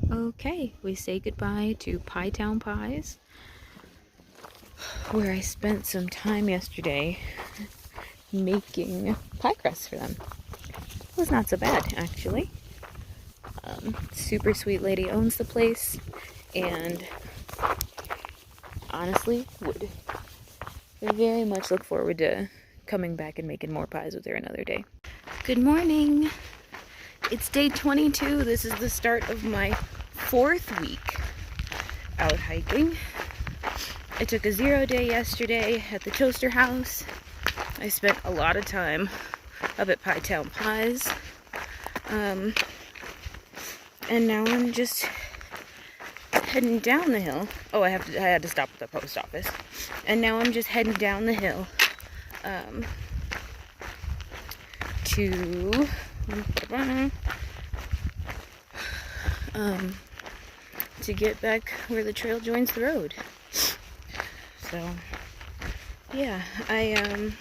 Okay, we say goodbye to Pie Town Pies, where I spent some time yesterday making pie crusts for them. It was not so bad, actually. Super sweet lady owns the place, and honestly, would very much look forward to coming back and making more pies with her another day. Good morning! It's day 22. This is the start of my 4th week out hiking. I took a 0 day yesterday at the Toaster House. I spent a lot of time up at Pie Town Pies. And now I'm just heading down the hill. Oh, I had to stop at the post office. And now I'm just heading down the hill to get back where the trail joins the road. So, yeah, I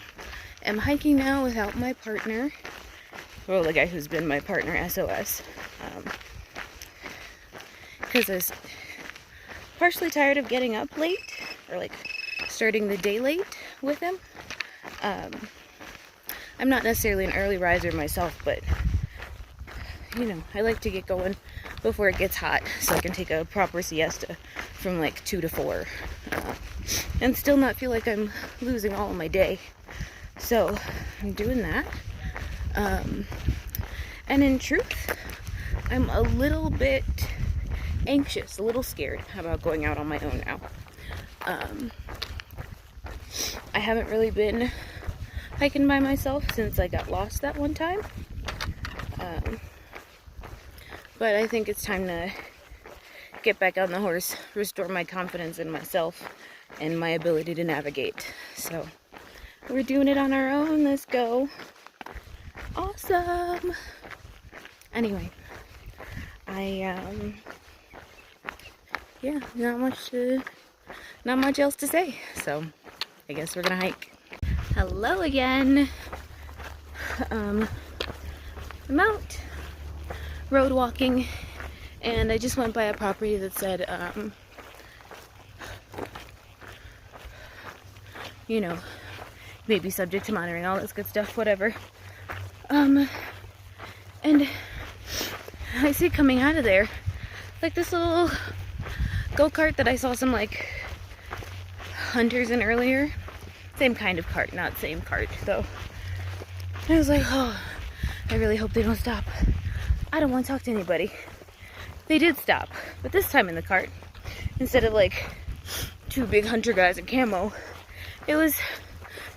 am hiking now without my partner. Well, the guy who's been my partner, SOS. Because I was partially tired of getting up late, or like starting the day late with him. I'm not necessarily an early riser myself, but you know, I like to get going before it gets hot so I can take a proper siesta from like 2 to 4 and still not feel like I'm losing all of my day. So I'm doing that. And in truth, I'm a little bit anxious, a little scared about going out on my own now. I haven't really been hiking by myself since I got lost that one time. But I think it's time to get back on the horse, restore my confidence in myself and my ability to navigate. So we're doing it on our own. Let's go. Awesome. Anyway, yeah, not much else to say. So I guess we're gonna hike. Hello again. I'm out road walking, and I just went by a property that said, you know, maybe subject to monitoring, all this good stuff, whatever. And I see coming out of there, like this little go-kart that I saw some like hunters in earlier. Same kind of cart, not same cart though. And I was like, oh, I really hope they don't stop. I don't want to talk to anybody. They did stop, but this time in the cart, instead of like 2 big hunter guys in camo, it was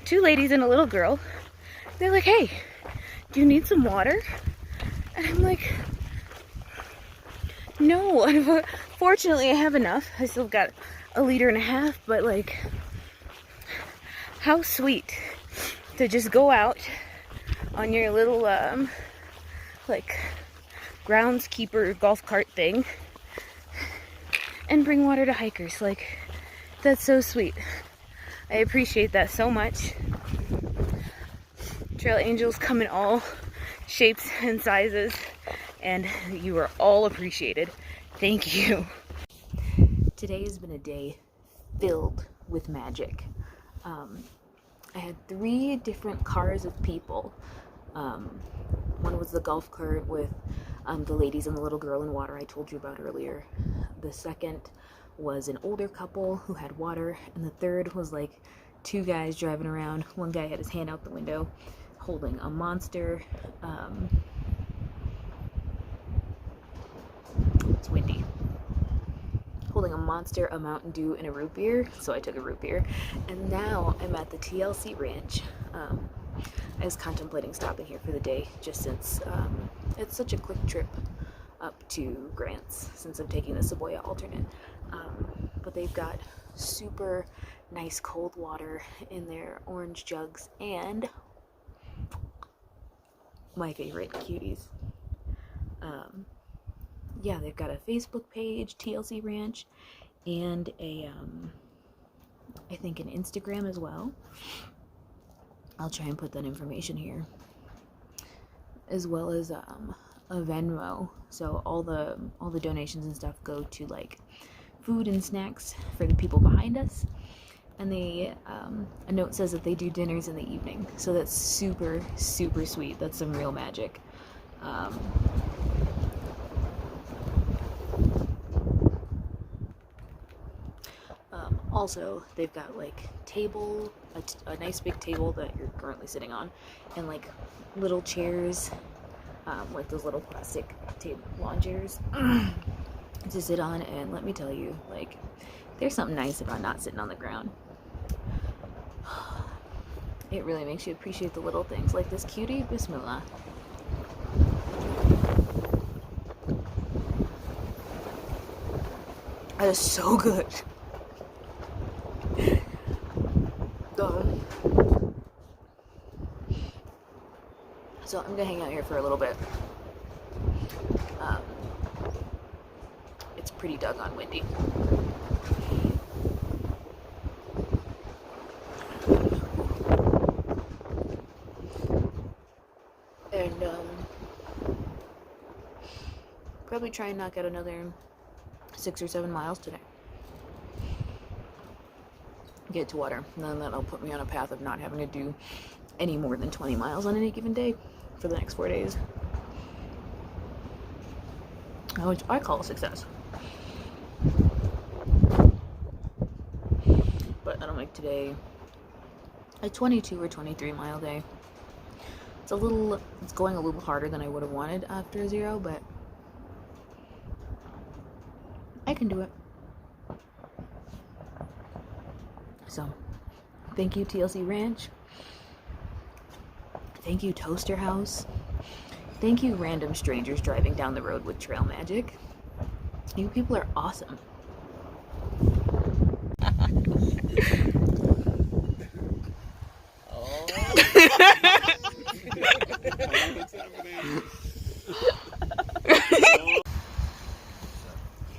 2 ladies and a little girl. They're like, hey, do you need some water? And I'm like, no, unfortunately I have enough. I still got a 1.5 liters, but like, how sweet to just go out on your little, like, groundskeeper golf cart thing and bring water to hikers. Like, that's so sweet. I appreciate that so much. Trail angels come in all shapes and sizes, and you are all appreciated. Thank you. Today has been a day filled with magic. I had 3 different cars of people. One was the golf cart with the ladies and the little girl in water I told you about earlier. The second was an older couple who had water, and the third was like 2 guys driving around. One guy had his hand out the window holding a monster. It's windy. Holding a monster, a Mountain Dew, and a root beer. So I took a root beer. And now I'm at the TLC Ranch. I was contemplating stopping here for the day just since it's such a quick trip up to Grants since I'm taking the Savoya alternate. But they've got super nice cold water in their orange jugs and my favorite, cuties. Yeah, they've got a Facebook page, TLC Ranch, and a I think an Instagram as well. I'll try and put that information here, as well as a Venmo, so all the donations and stuff go to like food and snacks for the people behind us. And they a note says that they do dinners in the evening, so that's super sweet. That's some real magic. Also, they've got like a nice big table that you're currently sitting on, and like little chairs, like those little plastic lawn chairs to sit on. And let me tell you, like, there's something nice about not sitting on the ground. It really makes you appreciate the little things, like this cutie. Bismillah. That is so good. So I'm gonna hang out here for a little bit. It's pretty doggone windy. And probably try and knock out another 6 or 7 miles today. Get to water, and then that'll put me on a path of not having to do any more than 20 miles on any given day for the next 4 days, which I call a success. But that'll make today a 22 or 23 mile day. It's going a little harder than I would have wanted after 0, but I can do it. So, thank you TLC Ranch. Thank you Toaster House. Thank you random strangers driving down the road with trail magic. You people are awesome.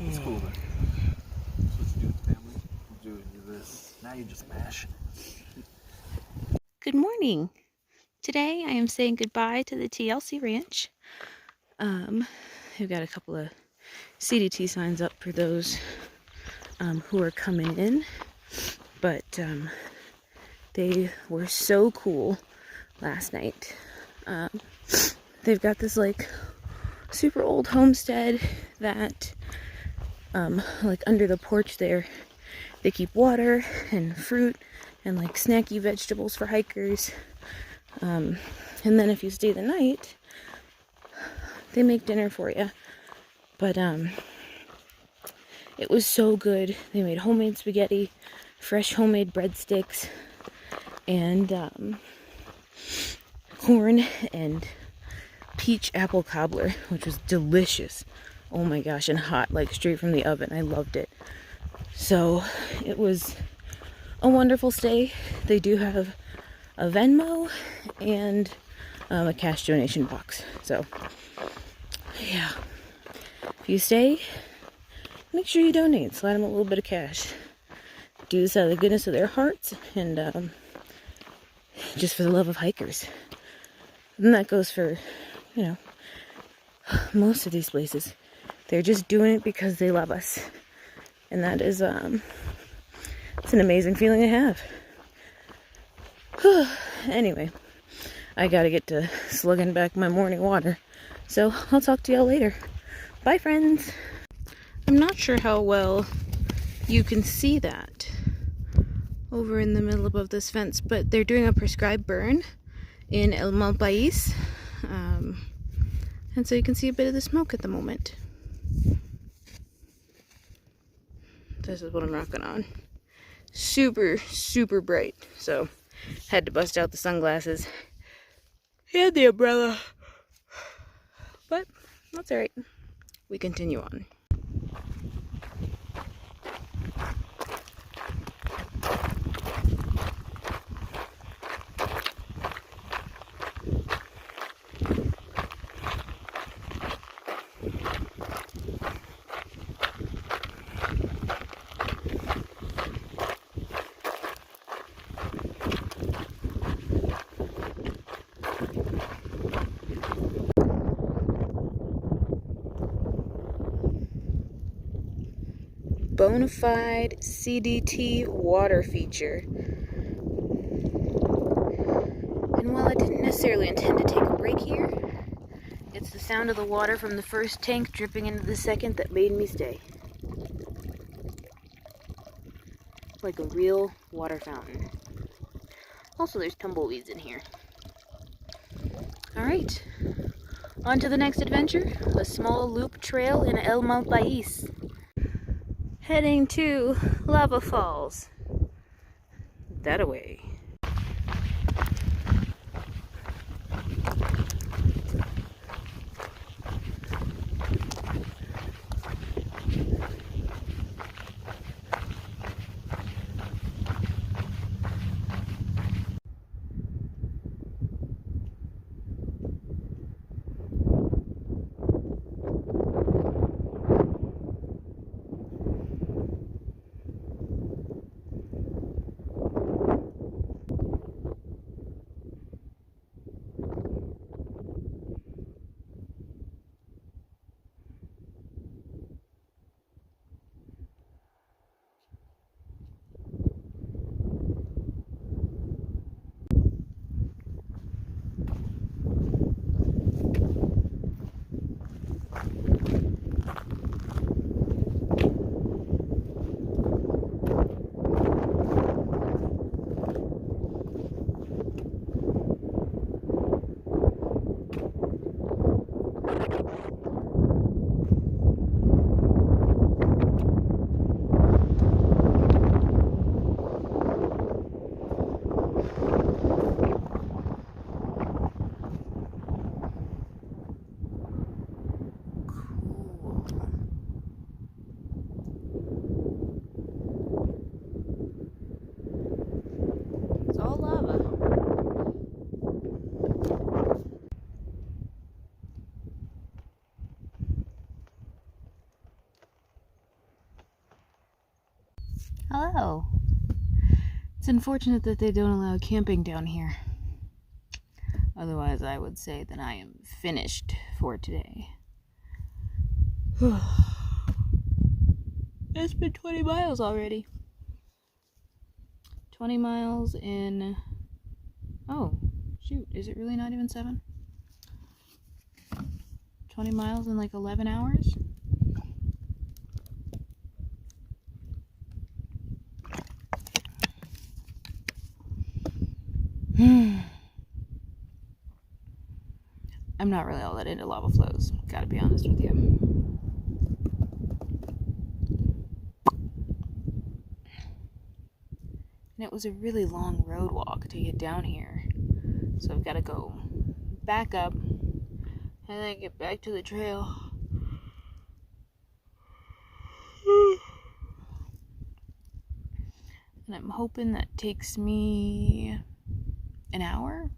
It's cool, man. That's what you do with family. You do this. Now you just mash. Good morning. Today I am saying goodbye to the TLC Ranch. We've got a couple of CDT signs up for those who are coming in, but they were so cool last night. They've got this like super old homestead that like under the porch there they keep water and fruit and like snacky vegetables for hikers, and then if you stay the night they make dinner for you. But it was so good. They made homemade spaghetti, fresh homemade breadsticks, and corn and peach apple cobbler, which was delicious. Oh my gosh, and hot, like straight from the oven. I loved it. So it was a wonderful stay. They do have a Venmo and a cash donation box. So yeah, if you stay, make sure you donate. Slide them a little bit of cash. Do this out of the goodness of their hearts, and just for the love of hikers. And that goes for, you know, most of these places. They're just doing it because they love us. And that is, it's an amazing feeling to have. Anyway, I gotta get to slugging back my morning water. So I'll talk to y'all later. Bye, friends. I'm not sure how well you can see that over in the middle above this fence, but they're doing a prescribed burn in El Malpais. And so you can see a bit of the smoke at the moment. This is what I'm rocking on. Super bright. So had to bust out the sunglasses and the umbrella. But that's alright. We continue on. bona fide CDT water feature. And while I didn't necessarily intend to take a break here, it's the sound of the water from the first tank dripping into the second that made me stay. Like a real water fountain. Also, there's tumbleweeds in here. Alright, on to the next adventure, a small loop trail in El Malpais. Heading to Lava Falls. That away. It's all lava. Hello. It's unfortunate that they don't allow camping down here. Otherwise, I would say that I am finished for today. It's been 20 miles already. 20 miles in... Oh, shoot. Is it really not even 7? 20 miles in like 11 hours? I'm not really all that into lava flows, gotta be honest with you. And it was a really long road walk to get down here. So I've gotta go back up and then get back to the trail. And I'm hoping that takes me an hour.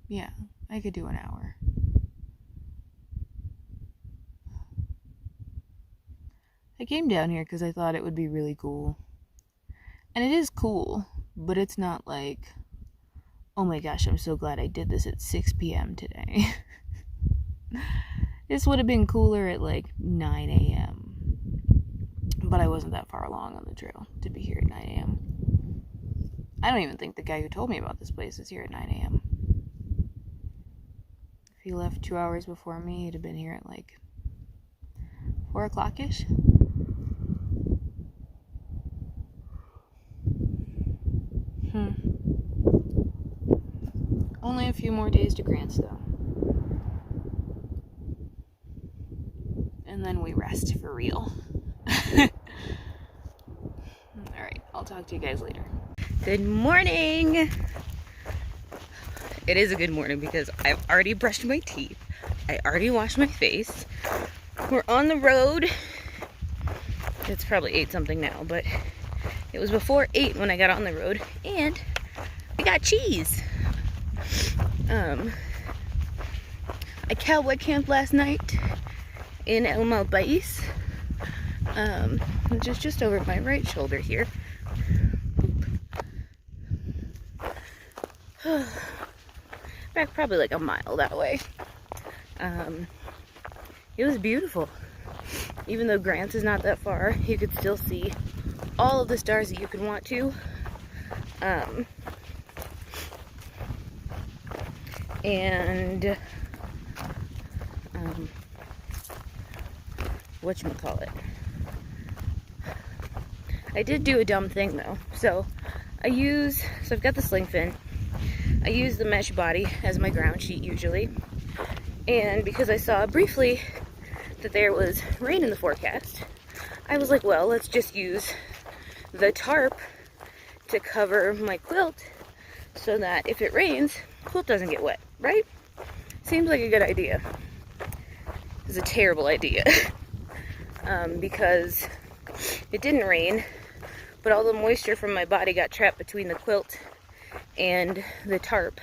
Yeah, I could do an hour. I came down here because I thought it would be really cool. And it is cool, but it's not like, oh my gosh, I'm so glad I did this at 6 p.m. today. This would have been cooler at like 9 a.m. But I wasn't that far along on the trail to be here at 9 a.m. I don't even think the guy who told me about this place is here at 9 a.m. If he left 2 hours before me, he'd have been here at like 4 o'clock-ish. Only a few more days to Grants, though. And then we rest for real. Alright, I'll talk to you guys later. Good morning! It is a good morning because I've already brushed my teeth. I already washed my face. We're on the road. It's probably 8 something now, but it was before 8 when I got on the road. And we got cheese. I cowboy camped last night in El Malpais, which is just over my right shoulder here. Back probably like a mile that way. It was beautiful. even though Grants is not that far, you could still see all of the stars that you could want to. Whatchamacallit. I did do a dumb thing though. So I've got the sling fin. I use the mesh body as my ground sheet usually. And because I saw briefly that there was rain in the forecast, I was like, well, let's just use the tarp to cover my quilt so that if it rains, the quilt doesn't get wet, right? Seems like a good idea. It's a terrible idea. Because it didn't rain, but all the moisture from my body got trapped between the quilt and the tarp.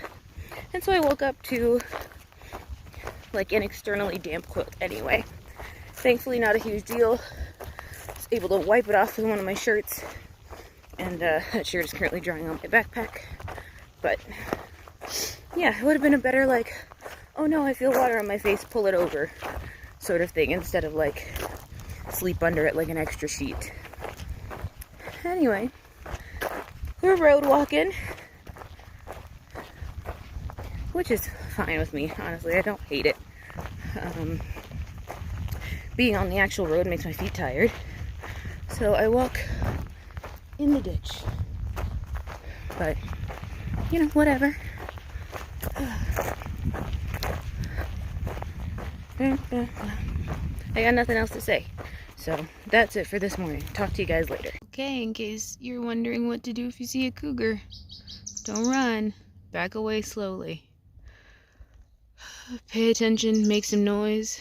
And so I woke up to like an externally damp quilt anyway. Thankfully not a huge deal. I was able to wipe it off with one of my shirts, and that shirt is currently drying on my backpack. But yeah, it would have been a better like, oh no, I feel water on my face, pull it over sort of thing, instead of like sleep under it like an extra sheet. Anyway, we're road walking, which is fine with me, honestly. I don't hate it. Being on the actual road makes my feet tired, so I walk in the ditch. But, you know, whatever. I got nothing else to say. So that's it for this morning. Talk to you guys later. Okay, in case you're wondering what to do if you see a cougar, don't run. Back away slowly. Pay attention, make some noise.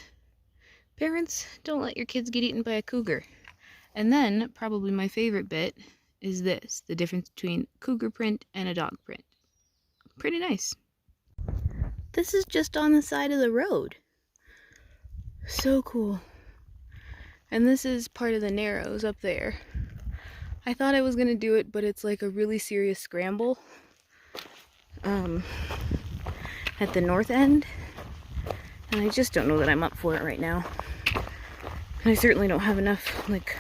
Parents, don't let your kids get eaten by a cougar. And then, probably my favorite bit is this, the difference between cougar print and a dog print. Pretty nice. This is just on the side of the road. So cool. And this is part of the Narrows up there. I thought I was gonna do it, but it's like a really serious scramble at the north end. And I just don't know that I'm up for it right now. And I certainly don't have enough like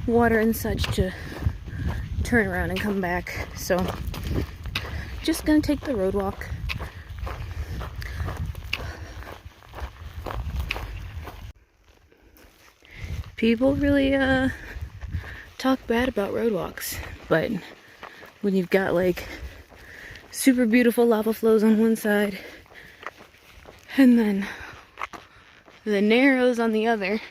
water and such to turn around and come back. So just gonna take the road walk. People really talk bad about road walks, but when you've got like super beautiful lava flows on one side and then the Narrows on the other,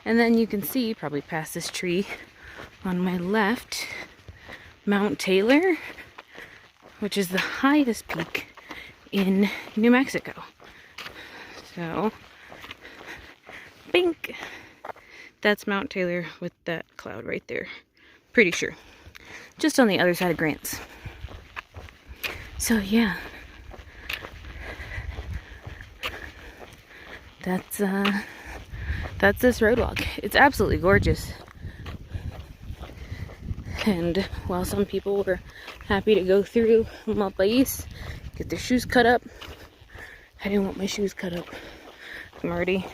and then you can see, probably past this tree on my left, Mount Taylor, which is the highest peak in New Mexico. So bink! That's Mount Taylor with that cloud right there. Pretty sure. Just on the other side of Grants. So yeah. That's this road walk. It's absolutely gorgeous. And while some people were happy to go through my place, get their shoes cut up, I didn't want my shoes cut up. I'm already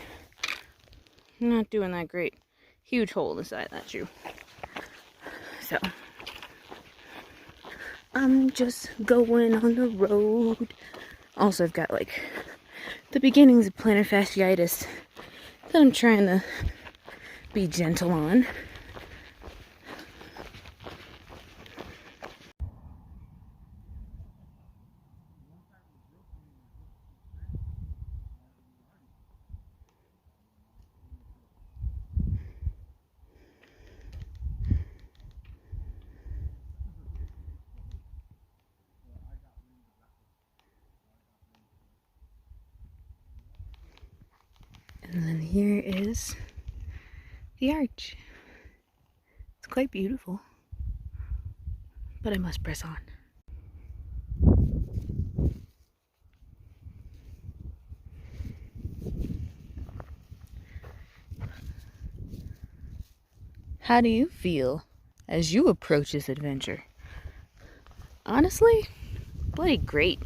not doing that great. Huge hole in the side of that shoe. So I'm just going on the road. Also, I've got like the beginnings of plantar fasciitis that I'm trying to be gentle on. And then here is the arch. It's quite beautiful, but I must press on. How do you feel as you approach this adventure? Honestly, bloody great.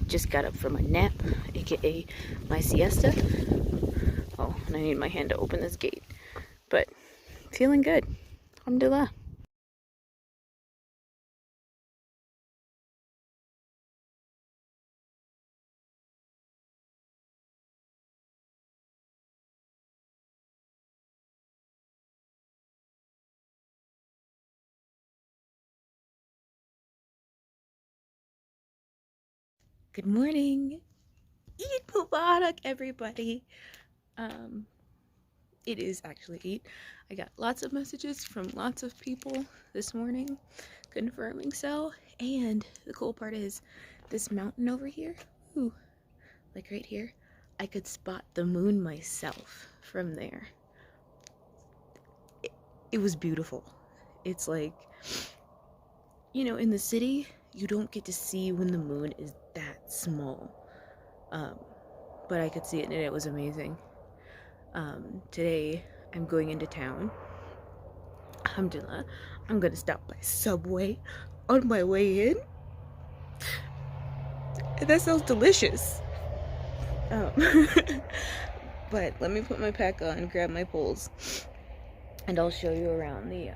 Just got up from a nap, aka my siesta. Oh, and I need my hand to open this gate. But feeling good. Alhamdulillah. Good morning. Eid Mubarak, everybody. It is actually Eid. I got lots of messages from lots of people this morning confirming so. And the cool part is this mountain over here, ooh, like right here, I could spot the moon myself from there. It was beautiful. It's like, you know, in the city, you don't get to see when the moon is that small. But I could see it and it was amazing. Today, I'm going into town. Alhamdulillah. I'm gonna stop by Subway on my way in. And that sounds delicious. But let me put my pack on, grab my poles, and I'll show you around the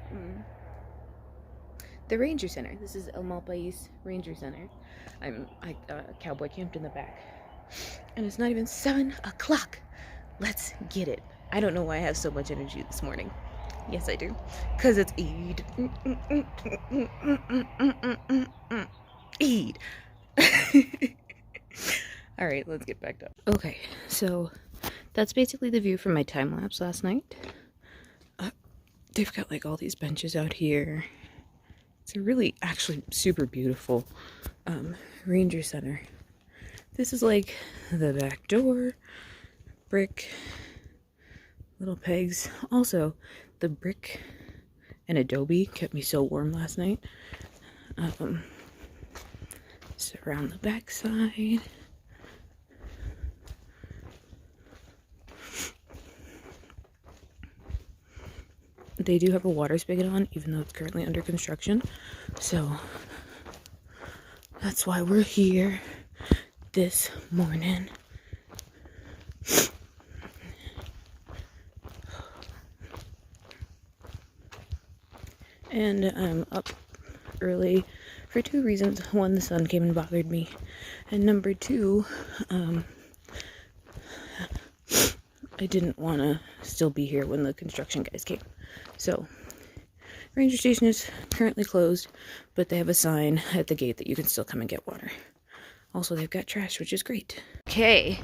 Ranger Center. This is El Malpais Ranger Center. I cowboy camped in the back. And it's not even 7 o'clock. Let's get it. I don't know why I have so much energy this morning. Yes, I do. Because it's Eid. Eid. Alright, let's get back up. Okay, so that's basically the view from my time lapse last night. They've got like all these benches out here. It's a really, actually super beautiful Ranger Center. This is like the back door, brick, little pegs. Also, the brick and adobe kept me so warm last night. So around the back side. They do have a water spigot on, even though it's currently under construction. So that's why we're here this morning. And I'm up early for 2 reasons. One, the sun came and bothered me. And number 2, I didn't want to still be here when the construction guys came. So, Ranger Station is currently closed, but they have a sign at the gate that you can still come and get water. Also, they've got trash, which is great. Okay,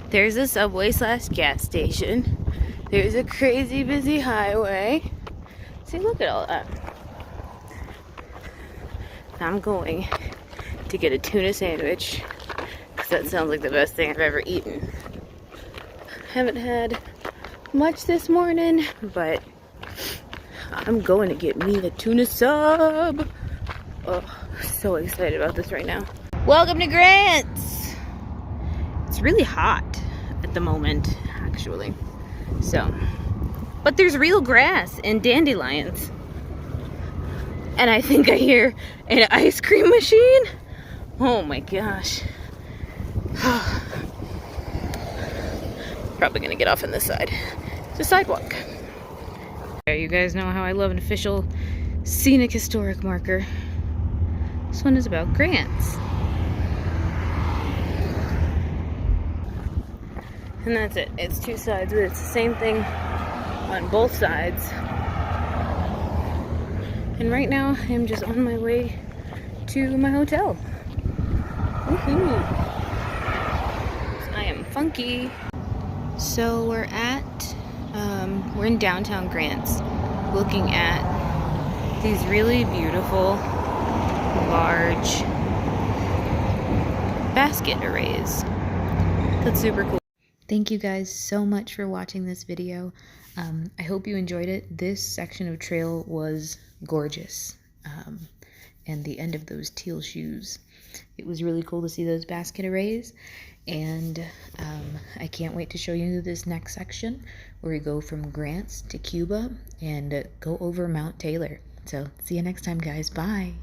there's a Subway / gas station. There's a crazy busy highway. See, look at all that. I'm going to get a tuna sandwich, because that sounds like the best thing I've ever eaten. Haven't had much this morning, but I'm going to get me a tuna sub. Oh, so excited about this right now. Welcome to Grants! It's really hot at the moment, actually. So, but there's real grass and dandelions. And I think I hear an ice cream machine. Oh my gosh. Probably gonna get off on this side. It's a sidewalk. You guys know how I love an official scenic historic marker. This one is about Grants. And that's it. It's 2 sides, but it's the same thing on both sides. And right now, I'm just on my way to my hotel. Woohoo! I am funky. So we're we're in downtown Grants, looking at these really beautiful, large basket arrays. That's super cool. Thank you guys so much for watching this video. I hope you enjoyed it. This section of trail was gorgeous. And the end of those teal shoes. It was really cool to see those basket arrays. And I can't wait to show you this next section where we go from Grants to Cuba and go over Mount Taylor. So see you next time, guys. Bye.